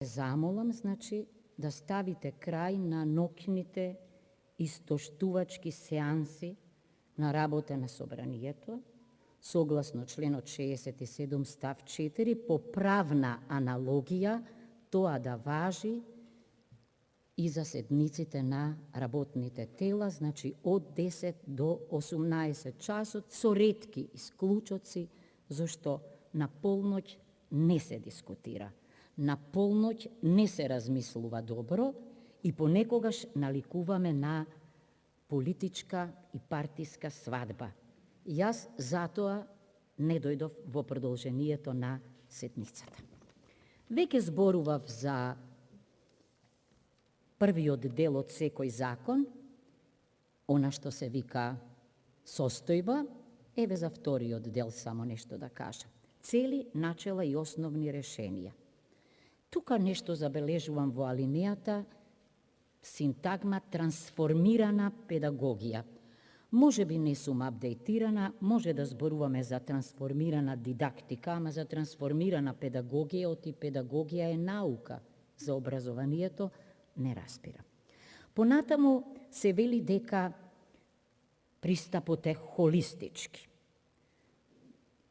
Замолам, значи, да ставите крај на ноќните истоштувачки сеанси на работа на Собранието, согласно членот 67 став 4, по правна аналогија, тоа да важи и за седниците на работните тела, значи од 10 до 18 часот, со ретки исклучоци, зашто на полноќ не се дискутира. На полноќ не се размислува добро и понекогаш наликуваме на политичка и партиска свадба. Јас затоа не дојдов во продолжението на седницата. Веќе зборував за првиот дел од секој закон, она што се вика состојба, еве за вториот дел само нешто да кажам. Цели, начела и основни решенија. Тука нешто забележувам во алинејата, синтагма трансформирана педагогија. Може би не сум апдейтирана, може да зборуваме за трансформирана дидактика, ама за трансформирана педагогија, оти педагогија е наука за образованието, не разбирам. Понатаму се вели дека пристапот е холистички.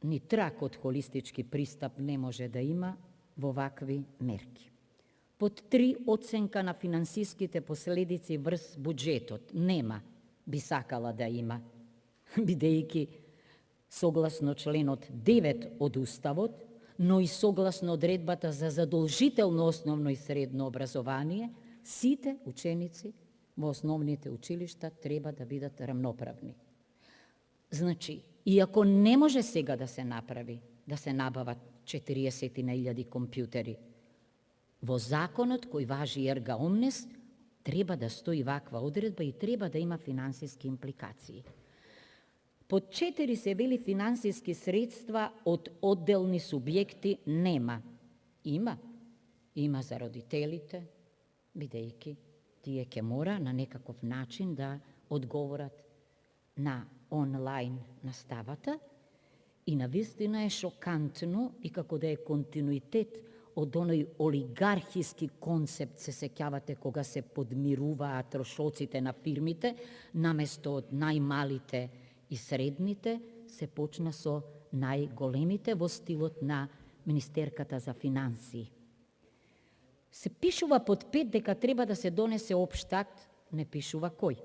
Ни трак од холистички пристап не може да има во вакви мерки. Под 3, оценка на финансиските последици врз буџетот. Нема, би сакала да има, бидејќи согласно членот 9 од Уставот, но и согласно одредбата за задолжително основно и средно образование, сите ученици во основните училишта треба да бидат рамноправни. Значи, иако не може сега да се направи, да се набават 40.000 компјутери, во законот кој важи ерга омнес, треба да стои ваква одредба и треба да има финансиски импликации. Под 4 се вели финансиски средства од одделни субјекти нема. Има за родителите, бидејќи тие ќе мора на некаков начин да одговорат на онлайн наставата и навистина е шокантно и како да е континуитет од оној олигархиски концепт, се сеќавате кога се подмируваат трошоците на фирмите, наместо од најмалите и средните, се почна со најголемите во стилот на Министерката за финансии. Се пишува под 5 дека треба да се донесе општ акт, не пишува кој.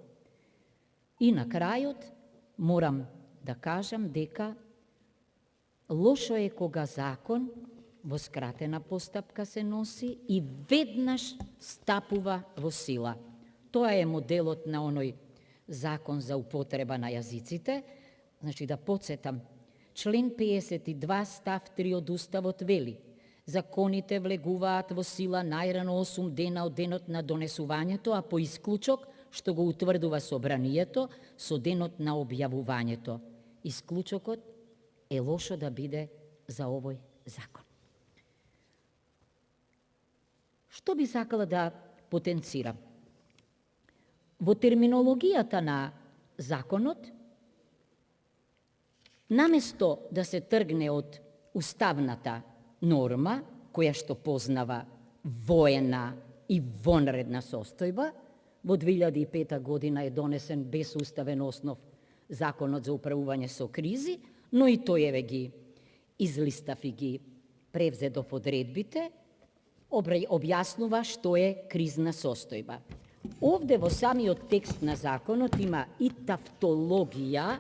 И на крајот морам да кажам дека лошо е кога закон во скратена постапка се носи и веднаш стапува во сила. Тоа е моделот на оној закон за употреба на јазиците. Значи, да подсетам, член 52 став 3 од Уставот вели: законите влегуваат во сила најрано 8 дена од денот на донесувањето, а по исклучок, што го утврдува Собранието, со денот на објавувањето. Исклучокот е лошо да биде за овој закон. Што би сакала да потенцирам? Во терминологијата на законот, наместо да се тргне од уставната норма, која што познава воена и вонредна состојба, во 2005 година е донесен без уставен основ Законот за управување со кризи, но и тој еве ги излистав и ги превзедов одредбите, објаснува што е кризна состојба. Овде во самиот текст на законот има и тавтологија,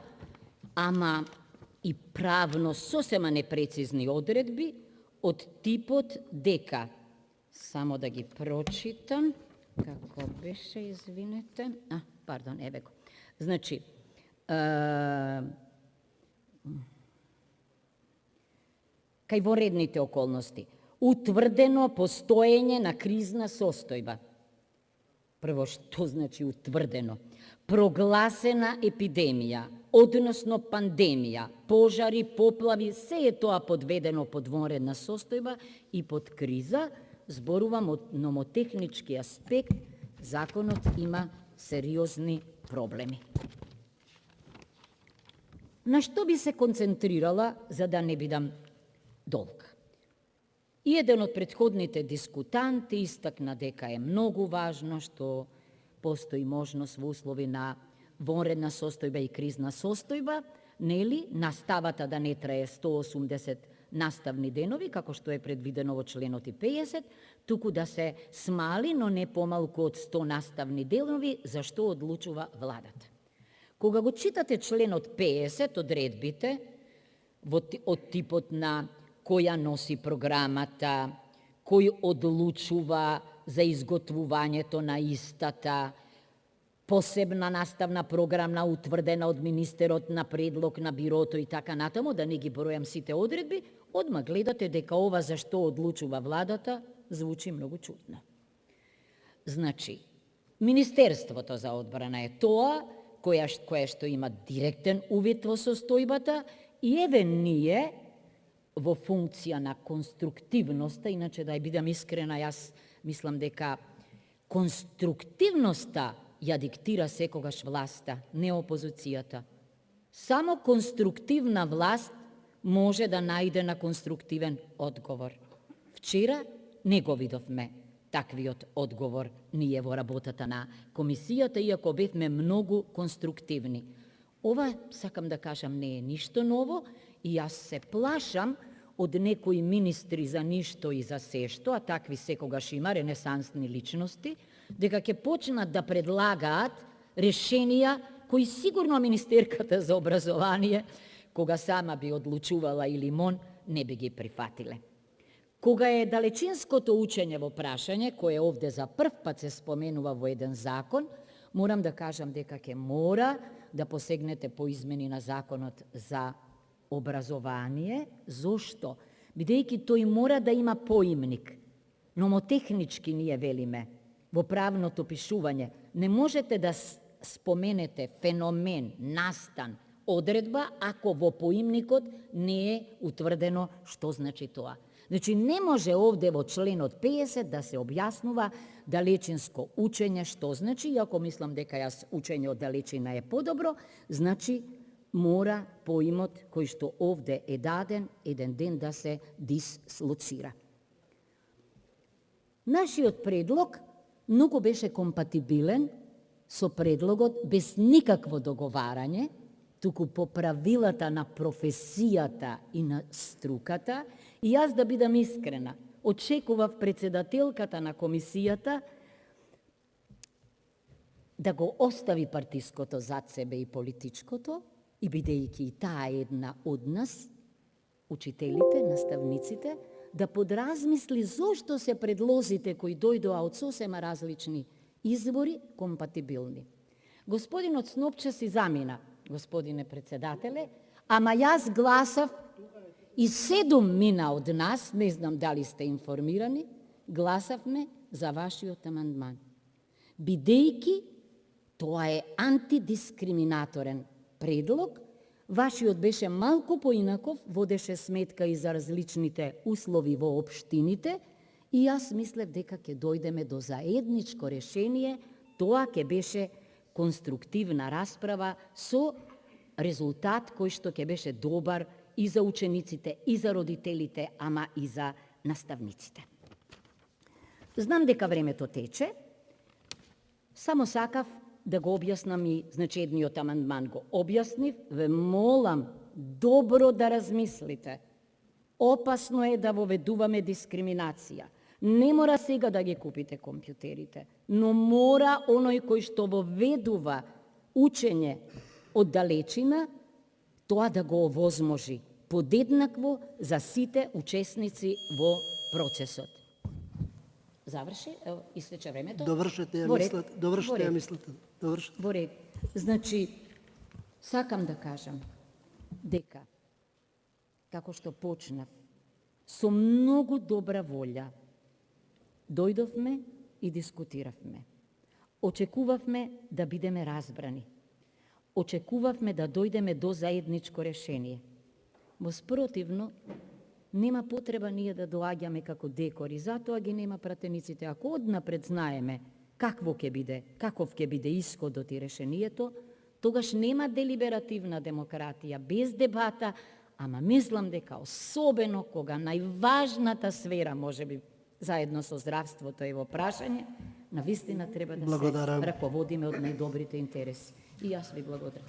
ама и правно сосема непрецизни одредби од типот дека, само да ги прочитам, како беше, извинете, пардон, еве го. Значи, кај воредните околности, утврдено постоење на кризна состојба. Прво, што значи утврдено? Прогласена епидемија, односно пандемија, пожари, поплави, се е тоа подведено под вонредна состојба и под криза. Зборувам од номотехнички аспект, законот има сериозни проблеми. На што би се концентрирала, за да не бидам долга? И еден од претходните дискутанти истакна дека е многу важно што постои можност во услови на вонредна состојба и кризна состојба, нели, наставата да не трае 180 наставни денови, како што е предвидено во членот 50, туку да се смали, но не помалку од 100 наставни денови, за што одлучува владата. Кога го читате членот 50, одредбите, од типот на која носи програмата, кој одлучува за изготвувањето на истата, посебна наставна програма утврдена од министерот на предлог на бирото и така натаму, да не ги бројам сите одредби, одма гледате дека ова за што одлучува владата звучи многу чудно. Значи, Министерството за одбрана е тоа кое што има директен увид во состојбата и еве ние во функција на конструктивноста, иначе да ја бидам искрена, јас мислам дека конструктивноста ја диктира секогаш власта, не опозицијата. Само конструктивна власт може да најде на конструктивен одговор. Вчера не го видовме таквиот одговор ние во работата на комисијата, иако бевме многу конструктивни. Ова, сакам да кажам, не е ништо ново и јас се плашам од некои министри за ништо и за сешто, а такви секогаш има ренесансни личности, дека ќе почнат да предлагаат решенија кои сигурно министерката за образование, кога сама би одлучувала или МОН, не би ги прифатиле. Кога е далечинското учење во прашање, кое овде за прв пат се споменува во еден закон, морам да кажам дека ќе мора да посегнете по измени на законот за образование. Зошто? Бидејќи тој мора да има поимник. Номотехнички ние велиме, во правното пишување, не можете да споменете феномен, настан, одредба, ако во поимникот не е утврдено што значи тоа. Значи, не може овде во членот 50 да се објаснува далечинско учење што значи, иако мислам дека јас учење од далечина е подобро, значи мора поимот кој што овде е даден еден ден да се дислоцира. Нашиот предлог многу беше компатибилен со предлогот без никакво договарање, туку по правилата на професијата и на струката, и јас да бидам искрена, очекував председателката на комисијата да го остави партиското зад себе и политичкото, и бидејќи и таа е една од нас, учителите, наставниците, да подразмисли зошто се предлозите кои дојдоа од сосема различни извори компатибилни. Господинот Снопча си замина, господине председателе, ама јас гласав и 7 мина од нас, не знам дали сте информирани, гласавме за вашиот амандман. Бидејќи тоа е антидискриминаторен предлог, вашиот беше малку поинаков, водеше сметка и за различните услови во општините, и јас мислев дека ќе дојдеме до заедничко решение, тоа ќе беше конструктивна расправа со резултат кој што ќе беше добар и за учениците, и за родителите, ама и за наставниците. Знам дека времето тече, само сакав да го објаснам и значедниот амандман го објаснив, ве молам добро да размислите. Опасно е да воведуваме дискриминација. Не мора сега да ги купите компјутерите, но мора оној кој што воведува учење од далечина, тоа да го овозможи подеднакво за сите учесници во процесот. Заврши, истече времето. Довршете ја мислата. Во ред. Значи, сакам да кажам дека, како што почнав, со многу добра волја дојдовме и дискутиравме. Очекувавме да бидеме разбрани. Очекувавме да дојдеме до заедничко решение. Воспротивно, нема потреба ние да доаѓаме како декори, затоа ги нема пратениците. Ако однапред знаеме каков ќе биде исходот и решението, тогаш нема делиберативна демократија. Без дебата, ама мислам дека особено кога најважната сфера може би заедно со здравството е во прашање, навистина треба да Благодарам. се раководиме од најдобрите интереси. И јас ви благодарам.